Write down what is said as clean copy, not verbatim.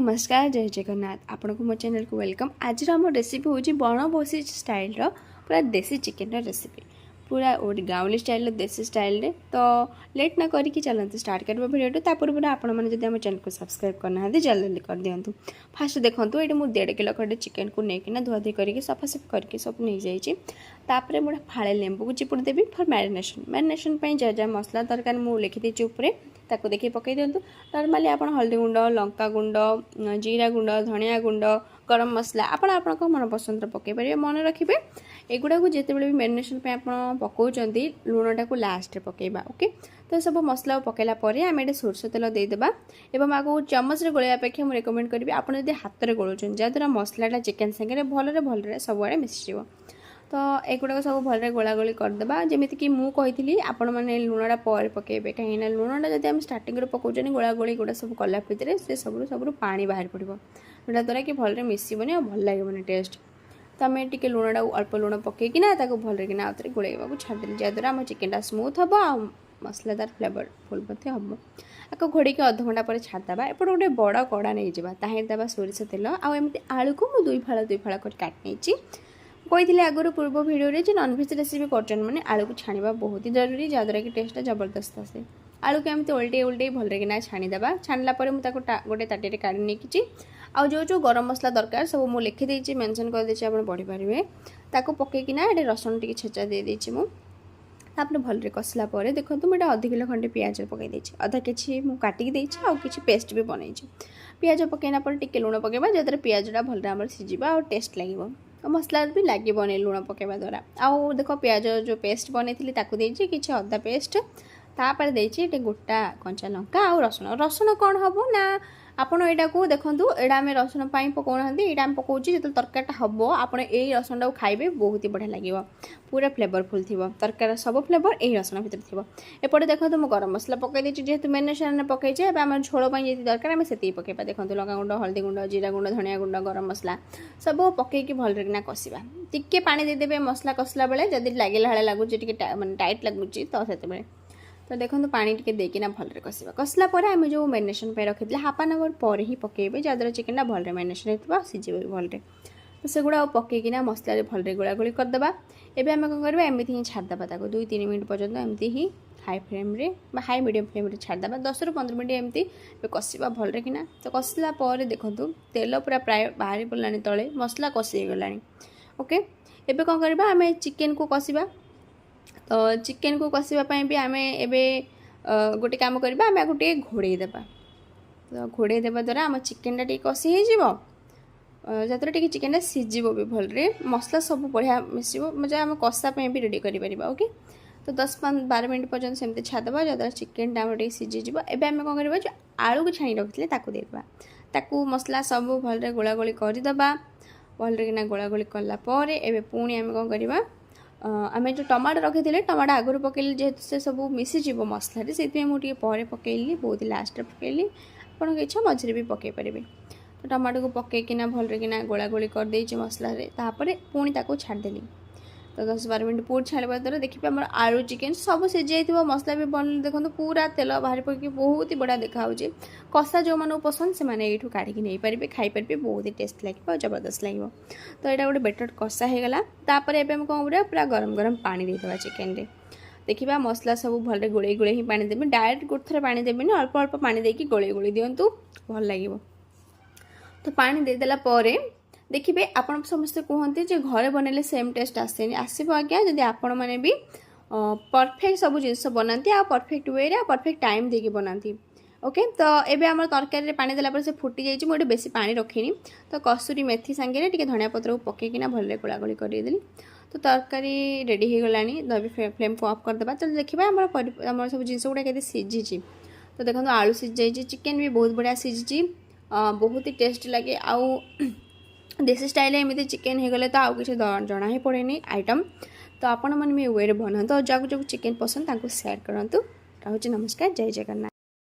नमस्कार जय जगन्नाथ आपण को मो चैनल को वेलकम। आज आम रेसिपी हूँ बनबसी स्टाइल पूरा देसी चिकेन रेसिपि पूरा गाँवली स्टाइल देसी स्टाइल तो लेट ना करके चलते स्टार्ट करवा भिडियो ता पूर्व आपण मैंने जब आम चैनल को सब्सक्राइब करना जल्दी कर दिंतु। फास्ट देखो ये मुझे 1.5 किलो खंडे चिकेन को लेकिन धुआधुई करके सफासफी करके सब नहीं जापर मुझे फाड़े लेंबू को चिपुड़ देवी फॉर मैरिनेशन जहाँ जहाँ मसला दरकार मुझे लिखिदी उपरे ताको देखिए पकई दिंतु। नॉर्मली आप हल्दी गुंड लंका गुंड जीरा गुंड धनिया गुंड गरम मसला आप मन पसंद पकई पारे। मन रखिए एगुड़ा को जिते भी मैरिनेशन आप पकाउंट लुणटा को लास्ट पकईबा। ओके तो सब मसला पकईला आम ये सोरष तेल देदेबा एवं आपको चमच गोल अपेक्षा मुझे रेकमेंड करी आपड़ हाथ गोलाउन जहाँद्वारा मसलाटा चिकेन सागे भल सबुआड़े मिसीज। तो एगुड़ा सब भल गोला गोली करदेबा जमीती कि मुझे आपण मैंने लुणटा पर पकेबे कहीं लुणटा जब आम स्टार्टिंग पकाउन गोला गोली गुड़ा सब कला भितर से सब पानी बाहर पड़ो जोटा द्वारा कि भल मिसबनी और भल लगे टेस्ट। तो आम टे लुणटा अल्प लुण पकईकिना गोल आउे गोलैवा छाड़ी जहाँद्वारा आम चिकेनटा स्मूथ हम आ मसलादार फ्लेवरफुल हम आपको घोड़ी अधघंटा पर छाड़देबा। एपटे गोटे बड़ कड़ा नहीं जावा ताही देवा सोरिष तेल आमती आलू को मुझे दुई फाड़ कर काटी कही आगुरी पूर्व भिडियो नॉनवेज रेसिपी कर मैंने आलू को छाणा बहुत ही जरूरी जहाँद्वारा कि टेस्ट जबरदस्त आसे। आलू को एमती उल्टे भलरेकिना छाणीदेवा छाणला गोटे ताटे काढ़ी नहीं आउ जो गरम मसला दरकार सब मुझे लिखिदी मेंशन करदे आप पढ़ी पारे ताको पकईकिना ये रसुण टी छेचा दे मुझे भलरे कसला देखो मुझे अध किलो खंडे पियाज पकई अधा कि काटिकी आउ कि पेस्ट भी बनई पियाज पकईना टे लुण पकईबा जहाँ पियाजटा भलरे आम सीझा और टेस्ट लगे मसला भी लगे लुण पकईवा द्वारा। आउ देख पियाज जो पेस्ट बनई कि अदा पेस्ट तापर देटे गोटा कंचा लंका आउ रसुण कौन हम ना आपड़ यहाँ को देखूँ यहाँ आम रसुण पकाना यहाँ आम पकाऊँ जो तरकारी हम आप रसुण टाक खाइबे बहुत ही बढ़िया लगे पूरा फ्लेवरफुल थी तरकार सब फ्लेवर यही रसुण भितर थी। एपटे देखो मुझे गरम मसला पकई जेहतु मैरिनेशन पकईचे आम झोल जी दरकार आम से पकईबा। देखो लंका गुंड हल्दी गुंड जीरा गुंड धनिया गुंड गरम मसला सब पकईकी भलरेकिना कषा टिके पानी देदेवे मसला कसला बेले जदि लगे भाया लगुच माने टाइट लगुच तो से तो देखो पानी टी देकिना भलरे कसवा कसला आम जो मैरिनेशन रखी हाफ एन आवर पर ही पकईबे जहाँद्वारा चिकेनटा भलरे मैरिनेशन होता सीझे भलरे। तो सेगुड़ा पकईकिना मसला भलरे गोला गोली करदेबा। एबे आम कौन करबा एमती ही छाड़देबा 2-3 मिनट पर्यंत एमती ही हाई फ्लेम रे हाई मीडियम फ्लेम रे छाड़देबा 10 ରୁ 15 मिनट एमती कषा भलरे किना। तो कसला देखो तेल पूरा प्राय बाहरी पड़ानी तले मसला कषि गलानी। ओके एबे कौन करबा आम चिकेन को कषा। तो चिकेन को कषापी भी आम एवं गोटे कम करवा आम गोटे घोड़े देवा। तो घोड़े देवा द्वारा आम चिकेनटा टी कषि हो जहाँ टी चिकेनटा सीझ भी भलरे मसला सब बढ़िया मिस मतलब आम कषापी भी रेडी कर। ओके तो 10-12 मिनट पर्यटन सेमती छाड़देवा जहाँ चिकेनटा आम टी सीझीज। एवं आम कौन करवा जो आलू को छाणी रखी देदेबा मसला सब भलरे गोला गोली करदेबा भलरे किना गोला गोली कलापर एवं पुणी आम कौन करवा आम जो टमाटो रखी थे टमाटो आगुरी पकईली जेहेतु से सब मिसीज मसला से मुझे पर पकईली बहुत ही लास्ट पकईली आपन इच्छा मझे भी पकई पारे। तो टमाटो को पकईकिना भलरेकिना गोला गोली करदे मसला तापर पुणी ताको छाड़देली। तो 10-12 मिनट पूरी छाड़ा द्वारा देखिए आम आलू चिकेन सब सीझे मसला भी बन देखो पूरा तेल बाहर पकड़ बहुत ही बढ़िया देखा कषा जो मानू पसंद से मैंने यू काढ़ी नहीं पारे खाईपारे बहुत ही टेस्ट लगे जबरदस्त लगे। तो यहाँ गोटे बेटर कषा होगला तापर एवं कौन कर पूरा गरम गरम पानी देदेबा चिकेन रे देखा मसला सब भलरे गोले गोले ही पानी देवे डायरेक्ट गोटे थर पानी देवेनि अल्प अल्प पानी देकी गोले गोले दिंतु भल लगे। तो पानी देदेला देखिए आपण समस्ते कहते जो घरे बनइले सेम टेस्ट आसेनि आसब आज्ञा जदि आपण मैंने भी परफेक्ट सब जिनस बनाती आ परफेक्ट वे रे परफेक्ट टाइम देके बनाती। ओके तो एबे आम तरकारी पानी देला से फुटी जाइए मुझे बेसी पानी रखीनी। तो कसूरी मेथी सांगे टे धनिया पत्र को पकईकिना भलरे गोला गोली करदेली। तो तरकारी रेडी हो गलानी दबी फ्लेम को ऑफ करदेबा। तो देखिए आम सब जिनस गुड़ा के सीझी। तो देखो आलू सीझी जाइए चिकेन भी बहुत बढ़िया सीझी बहुत ही टेस्ट लगे आउ देसी स्टाइल एमती चिकेन हो गले तो आउ कि जना ही पड़ेनि आइटम। तो आपण मैंने वे बनातु जहाँ जो चिकेन पसंद शेयर करूँ। रहुछि नमस्कार जय जगन्नाथ।